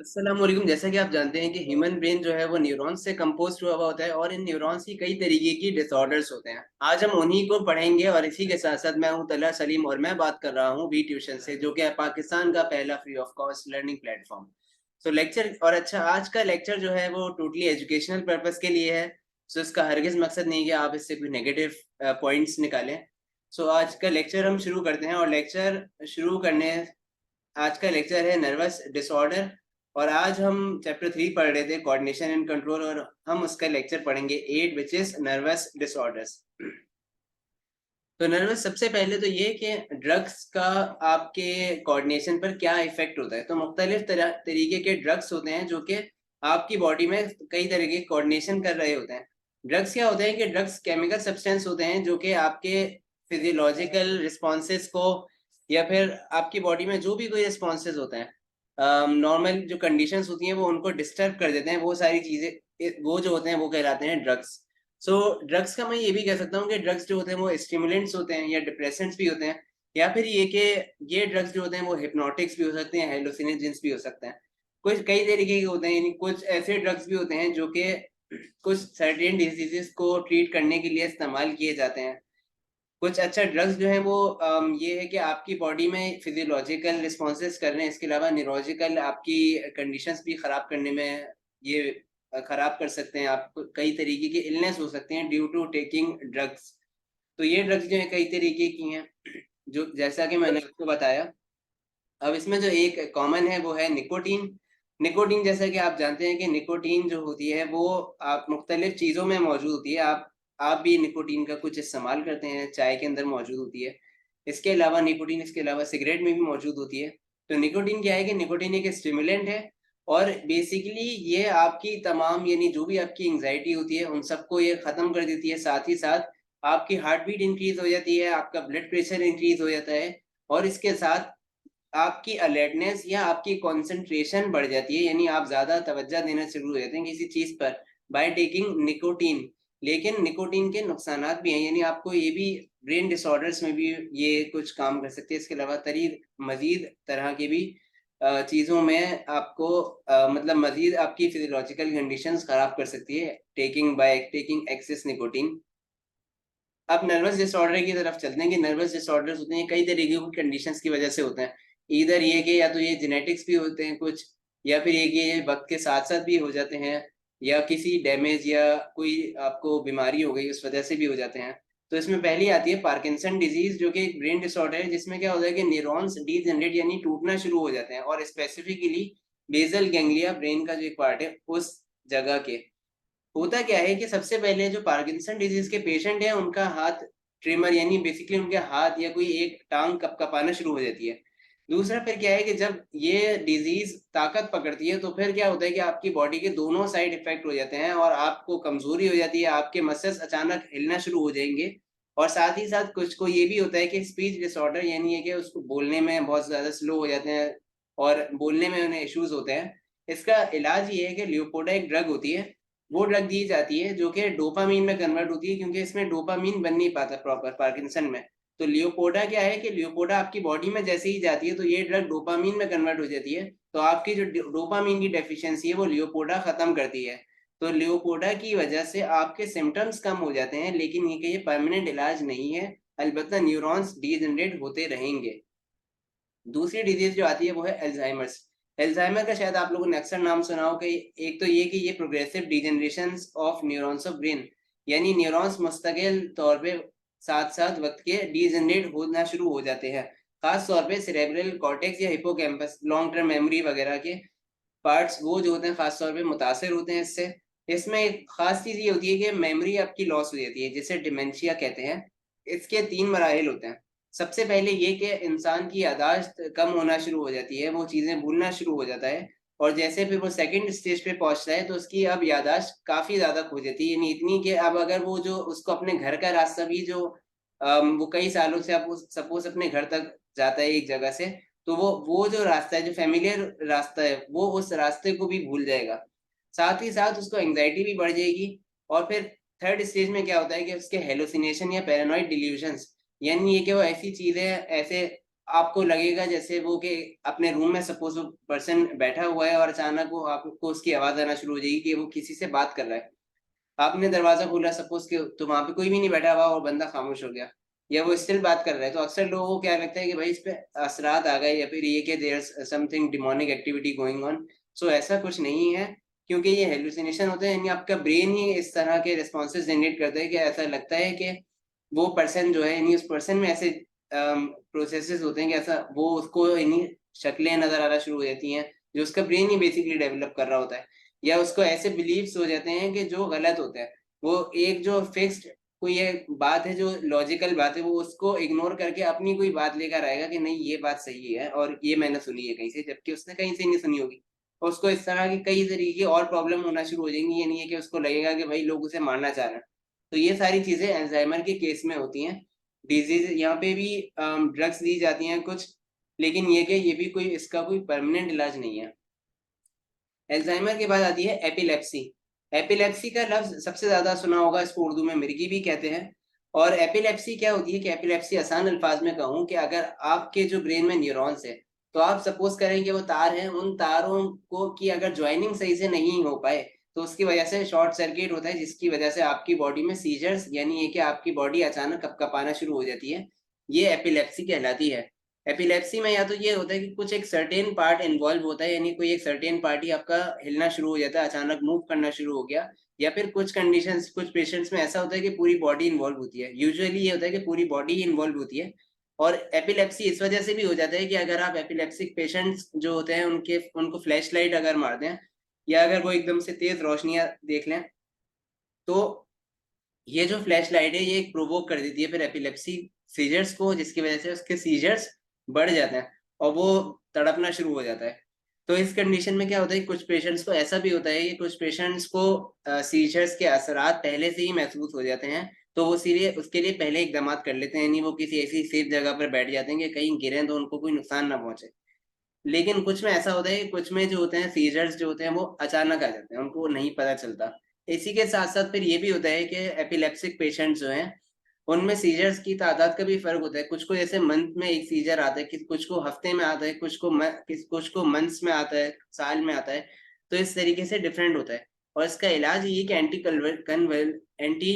अस्सलामुअलैकुम। जैसा कि आप जानते हैं कि ह्यूमन ब्रेन जो है वो न्यूरॉन्स से कंपोस्ट हुआ हुआ होता है और इन न्यूरॉन्स की कई तरीके की डिसऑर्डर्स होते हैं। आज हम उन्हीं को पढ़ेंगे और इसी के साथ साथ मैं हूं तला सलीम और मैं बात कर रहा हूं वी ट्यूशन से, जो कि है पाकिस्तान का पहला free of cost learning platform. So lecture और अच्छा, आज का लेक्चर जो है वो टोटली एजुकेशनल पर्पस के लिए है। सो इसका हरगिज मकसद नहीं कि आप इससे कोई नेगेटिव पॉइंट्स निकालें। सो आज का लेक्चर हम शुरू करते हैं और लेक्चर शुरू करने आज का लेक्चर है नर्वस डिसऑर्डर। और आज हम चैप्टर 3 पढ़ रहे थे, कोऑर्डिनेशन एंड कंट्रोल, और हम उसका लेक्चर पढ़ेंगे 8 विच इज नर्वस डिसऑर्डर्स। तो नर्वस, सबसे पहले तो ये कि ड्रग्स का आपके कोऑर्डिनेशन पर क्या इफेक्ट होता है। तो मुख्तलिफ तरीके के ड्रग्स होते हैं जो कि आपकी बॉडी में कई तरह के कोऑर्डिनेशन कर रहे होते हैं। ड्रग्स क्या होते हैं कि ड्रग्स केमिकल सब्सटेंस होते हैं जो कि आपके फिजियोलॉजिकल रिस्पॉन्सेज को या फिर आपकी बॉडी में जो भी कोई रिस्पॉन्सेज होते हैं, नॉर्मल जो कंडीशंस होती हैं वो उनको डिस्टर्ब कर देते हैं। वो सारी चीज़ें वो जो होते हैं वो कहलाते हैं ड्रग्स। सो ड्रग्स का मैं ये भी कह सकता हूँ कि ड्रग्स जो होते हैं वो स्टिमुलेंट्स होते हैं या डिप्रेसेंट्स भी होते हैं, या फिर ये कि ये ड्रग्स जो होते हैं वो हिप्नोटिक्स भी हो सकते हैं, हेलुसिनोजेंस भी हो सकते हैं। कुछ कई तरीके के होते हैं, यानी कुछ ऐसे ड्रग्स भी होते हैं जो कि कुछ सर्टेन डिजीजेस को ट्रीट करने के लिए इस्तेमाल किए जाते हैं। कुछ अच्छा ड्रग्स जो है वो ये है कि आपकी बॉडी में फिजियोलॉजिकल रिस्पॉन्सेज कर रहे हैं, इसके अलावा न्यूरोलॉजिकल आपकी कंडीशंस भी खराब करने में ये खराब कर सकते हैं। आपको कई तरीके की इलनेस हो सकते हैं ड्यू टू टेकिंग ड्रग्स। तो ये ड्रग्स जो है कई तरीके की हैं, जो जैसा कि मैंने आपको बताया। अब इसमें जो एक कॉमन है वो है निकोटीन। निकोटीन, जैसा कि आप जानते हैं कि निकोटीन जो होती है वो आप मुख्तलिफ चीज़ों में मौजूद होती है। आप भी निकोटीन का कुछ इस्तेमाल करते हैं, चाय के अंदर मौजूद होती है। इसके अलावा निकोटीन, इसके अलावा सिगरेट में भी मौजूद होती है। तो निकोटीन क्या है कि निकोटीन एक स्टिमुलेंट है और बेसिकली ये आपकी तमाम, यानी जो भी आपकी एंग्जायटी होती है उन सबको ये ख़त्म कर देती है। साथ ही साथ आपकी हार्ट बीट इंक्रीज़ हो जाती है, आपका ब्लड प्रेशर इंक्रीज़ हो जाता है और इसके साथ आपकी अलर्टनेस या आपकी कंसंट्रेशन बढ़ जाती है, यानी आप ज़्यादा तवज्जो देना शुरू हो जाते हैं किसी चीज़ पर बाय टेकिंग निकोटीन। लेकिन निकोटीन के नुकसानात भी हैं, यानी आपको ये भी ब्रेन डिसऑर्डर्स में भी ये कुछ काम कर सकते हैं। इसके अलावा मज़ीद तरह की भी चीज़ों में आपको मतलब मज़ीद आपकी फिजियोलॉजिकल कंडीशंस ख़राब कर सकती है टेकिंग एक्सेस निकोटीन। अब नर्वस डिसऑर्डर की तरफ चलते हैं कि नर्वस डिसऑर्डर्स होते हैं कई तरीके की कंडीशंस की वजह से होते हैं। ईदर ये कि या तो ये जेनेटिक्स भी होते हैं कुछ, या फिर ये कि ये वक़्त के साथ-साथ भी हो जाते हैं, या किसी डैमेज या कोई आपको बीमारी हो गई उस वजह से भी हो जाते हैं। तो इसमें पहली आती है पार्किंसन डिज़ीज़, जो कि एक ब्रेन डिसऑर्डर है जिसमें क्या होता है कि न्यूरॉन्स डीजनरेट यानी टूटना शुरू हो जाते हैं, और स्पेसिफिकली बेसल गैंग्लिया ब्रेन का जो एक पार्ट है उस जगह के। होता क्या है कि सबसे पहले जो पार्किंसन डिजीज के पेशेंट हैं उनका हाथ ट्रिमर, यानी बेसिकली उनके हाथ या कोई एक टांग कँपाना शुरू हो जाती है। दूसरा फिर क्या है कि जब ये डिजीज ताकत पकड़ती है तो फिर क्या होता है कि आपकी बॉडी के दोनों साइड इफेक्ट हो जाते हैं और आपको कमजोरी हो जाती है, आपके मसल्स अचानक हिलना शुरू हो जाएंगे। और साथ ही साथ कुछ को ये भी होता है कि स्पीच डिसऑर्डर, यानी है कि उसको बोलने में बहुत ज्यादा स्लो हो जाते हैं और बोलने में उन्हें इश्यूज होते हैं। इसका इलाज ये है कि ल्यूपोडा एक ड्रग होती है, वो ड्रग दी जाती है जो कि डोपामाइन में कन्वर्ट होती है, क्योंकि इसमें डोपामाइन बन नहीं पाता प्रॉपर पार्किंसन में। तो लियोपोडा क्या है कि लियोपोडा आपकी बॉडी में जैसे ही जाती है तो ये ड्रग डोपामाइन में कन्वर्ट हो जाती है। तो आपकी जो डोपामाइन की डेफिशिएंसी है वो लियोपोडा खत्म करती है। तो लियोपोडा की वजह से आपके सिम्टम्स कम हो जाते हैं, लेकिन ये परमानेंट इलाज नहीं है। अलबत्ता न्यूरॉन्स डीजनरेट होते रहेंगे। दूसरी डिजीज जो आती है वो है अल्जाइमर्स। अल्जाइमर का शायद आप लोगों ने अक्सर नाम सुना हो कि एक तो ये कि ये progressive degeneration of neurons of brain, यानी न्यूरॉन्स मुस्तकिल तौर पे साथ-साथ वक्त के डिजेनरेट होना शुरू हो जाते हैं। खास तौर पे सेरेब्रल कॉर्टेक्स या हिप्पोकैम्पस लॉन्ग टर्म मेमोरी वगैरह के पार्ट्स वो जो होते हैं खास तौर पे मुतासिर होते हैं इससे। इसमें एक खास चीज़ ये होती है कि मेमोरी आपकी लॉस हो जाती है, जिसे डिमेंशिया कहते हैं। इसके 3 मराहिल होते हैं। सबसे पहले ये कि इंसान की याददाश्त कम होना शुरू हो जाती है, वो चीज़ें भूलना शुरू हो जाता है। और जैसे फिर वो सेकंड स्टेज पे पहुँचता है तो उसकी अब याददाश्त काफ़ी ज़्यादा खो जाती है, यानी इतनी कि अब अगर वो जो उसको अपने घर का रास्ता भी जो वो कई सालों से अब वो सपोज़ अपने घर तक जाता है एक जगह से, तो वो जो रास्ता है, जो फ़ैमिलियर रास्ता है, वो उस रास्ते को भी भूल जाएगा। साथ ही साथ उसको एंग्ज़ायटी भी बढ़ जाएगी। और फिर थर्ड स्टेज में क्या होता है कि उसके हैलुसिनेशन या पैरानॉइड डिल्यूजन्स, यानी ये कि वो ऐसी चीज़ें, ऐसे आपको लगेगा जैसे वो कि अपने रूम में सपोज वो पर्सन बैठा हुआ है और अचानक वो आपको उसकी आवाज आना शुरू हो जाएगी कि वो किसी से बात कर रहा है। आपने दरवाजा खोला सपोज कि तो वहां पे कोई भी नहीं बैठा हुआ और बंदा खामोश हो गया, या वो स्टिल बात कर रहा है, तो अक्सर लोगों को क्या लगता है कि भाई इस पे असरात आ गए, या फिर ये कि there something demonic activity going on. So ऐसा कुछ नहीं है, क्योंकि ये हेलुसिनेशन होते हैं, यानी आपका ब्रेन ही इस तरह के रिस्पॉन्सेज जनरेट करता है कि ऐसा लगता है कि वो पर्सन जो है, यानी उस पर्सन में ऐसे प्रोसेसेस होते हैं कि ऐसा वो उसको यानी शक्लें नजर आना शुरू हो जाती हैं जो उसका ब्रेन ही बेसिकली डेवलप कर रहा होता है, या उसको ऐसे बिलीव्स हो जाते हैं कि जो गलत होते हैं। वो एक जो फिक्स्ड कोई ये बात है, जो लॉजिकल बात है, वो उसको इग्नोर करके अपनी कोई बात लेकर आएगा कि नहीं ये बात सही है और ये मैंने सुनी है कहीं से, जबकि उसने कहीं से नहीं सुनी होगी। और उसको इस तरह की कई तरीके और प्रॉब्लम होना शुरू हो जाएंगी, ये नहीं है कि उसको लगेगा कि भाई लोग उसे मारना चाह रहे हैं। तो ये सारी चीजें अल्जाइमर के केस में होती हैं। डिजीज यहाँ पे भी ड्रग्स दी जाती हैं कुछ, लेकिन ये कि ये भी कोई इसका कोई परमानेंट इलाज नहीं है। अल्जाइमर के बाद आती है एपिलेप्सी। एपिलेप्सी का लफ्ज सबसे ज्यादा सुना होगा, इसको उर्दू में मिर्गी भी कहते हैं। और एपिलेप्सी क्या होती है कि एपिलेप्सी आसान अल्फाज में कहूँ कि अगर आपके जो ब्रेन में न्यूरॉन्स है, तो आप सपोज करें कि वो तार हैं, उन तारों को की अगर ज्वाइनिंग सही से नहीं हो पाए, तो उसकी वजह से शॉर्ट सर्किट होता है, जिसकी वजह से आपकी बॉडी में सीजर्स, यानी ये कि आपकी बॉडी अचानक कपकपाना शुरू हो जाती है। ये एपिलेप्सी कहलाती है। एपिलेप्सी में या तो ये होता है कि कुछ एक सर्टेन पार्ट इन्वॉल्व होता है, यानी कोई एक सर्टेन पार्ट ही आपका हिलना शुरू हो जाता है, अचानक मूव करना शुरू हो गया। या फिर कुछ कंडीशंस, कुछ पेशेंट्स में ऐसा होता है कि पूरी बॉडी इन्वॉल्व होती है। यूजुअली ये होता है कि पूरी बॉडी ही इन्वॉल्व होती है। और एपिलेप्सी इस वजह से भी हो जाता है कि अगर आप एपिलेप्सिक पेशेंट्स जो होते हैं उनके उनको फ्लैश लाइट अगर मार दें, या अगर वो एकदम से तेज रोशनियां देख लें, तो ये जो फ्लैश लाइट है ये एक प्रोवोक कर देती है फिर एपिलेप्सी सीजर्स को, जिसकी वजह से उसके सीजर्स बढ़ जाते हैं और वो तड़पना शुरू हो जाता है। तो इस कंडीशन में क्या होता है, कुछ पेशेंट्स को ऐसा भी होता है कि कुछ पेशेंट्स को सीजर्स के असरात पहले से ही महसूस हो जाते हैं, तो वो सीधे उसके लिए पहले इकदाम कर लेते हैं, यानी वो किसी ऐसी सेफ जगह पर बैठ जाते हैं कि कहीं गिरें तो उनको कोई नुकसान ना पहुंचे। लेकिन कुछ में ऐसा होता है कि कुछ में जो होते हैं सीजर्स जो होते हैं वो अचानक आ जाते हैं, उनको नहीं पता चलता। इसी के साथ साथ फिर ये भी होता है कि एपिलेप्सिक पेशेंट्स जो हैं उनमें सीजर्स की तादाद का भी फर्क होता है। कुछ को जैसे मंथ में एक सीजर आता है, कुछ को हफ्ते में आता है, कुछ को मंथ्स में आता है, साल में आता है। तो इस तरीके से डिफरेंट होता है। और इसका इलाज ये कि एंटी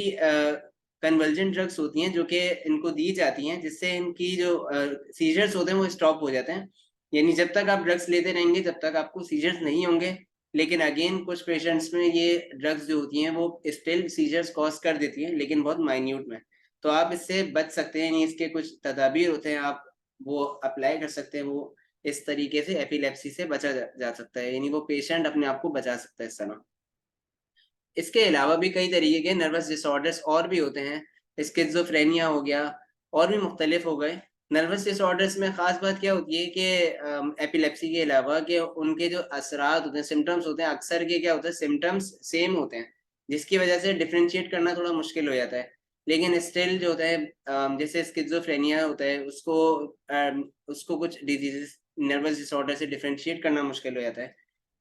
कन्वर्जेंट ड्रग्स होती हैं जो कि इनको दी जाती हैं, जिससे इनकी जो सीजर्स होते हैं वो स्टॉप हो जाते हैं। यानी जब तक आप ड्रग्स लेते रहेंगे तब तक आपको सीजर्स नहीं होंगे। लेकिन अगेन कुछ पेशेंट्स में ये ड्रग्स जो होती हैं वो स्टिल सीजर्स कॉज कर देती हैं, लेकिन बहुत माइन्यूट में। तो आप इससे बच सकते हैं, यानी इसके कुछ तदाबीर होते हैं, आप वो अप्लाई कर सकते हैं। वो इस तरीके से एपिलेप्सी से बचा जा सकता है, यानी वो पेशेंट अपने आप को बचा सकता है इस तरह। इसके अलावा भी कई तरीके के नर्वस डिसऑर्डर्स और भी होते हैं। स्किज़ोफ्रेनिया हो गया, और भी मुख्तलिफ हो गए। नर्वस डिसऑर्डर्स में ख़ास बात क्या होती है कि एपिलेप्सी के अलावा कि उनके जो असरात होते हैं, सिम्टम्स होते हैं, अक्सर के क्या होता है सिम्टम्स सेम होते हैं, जिसकी वजह से डिफरेंशिएट करना थोड़ा मुश्किल हो जाता है। लेकिन स्टिल जो होता है जैसे स्किज़ोफ्रेनिया होता है उसको कुछ डिजीज़ेस नर्वस डिसऑर्डर से डिफरेंशिएट करना मुश्किल हो जाता है।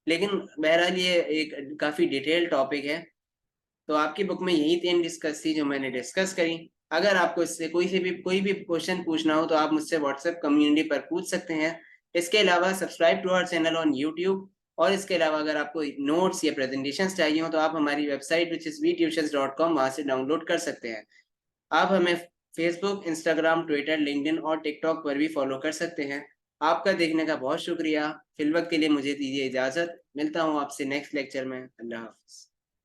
लेकिन बहरहाल ये एक काफ़ी डिटेल टॉपिक है। तो आपकी बुक में यही 3 डिस्कस थी जो मैंने डिस्कस करी। अगर आपको इससे कोई भी क्वेश्चन पूछना हो तो आप मुझसे व्हाट्सएप कम्युनिटी पर पूछ सकते हैं। इसके अलावा subscribe to our channel on YouTube. और इसके अलावा अगर आपको नोट्स या प्रेजेंटेशंस चाहिए हो तो आप हमारी वेबसाइट विच इज़ vtutions.com वहाँ से डाउनलोड कर सकते हैं। आप हमें फेसबुक, इंस्टाग्राम, ट्विटर, लिंक्डइन और टिकटॉक पर भी फॉलो कर सकते हैं। आपका देखने का बहुत शुक्रिया। फिलवक्त के लिए मुझे दीजिए इजाज़त। मिलता हूँ आपसे नेक्स्ट लेक्चर में। अल्लाह हाफ़िज़।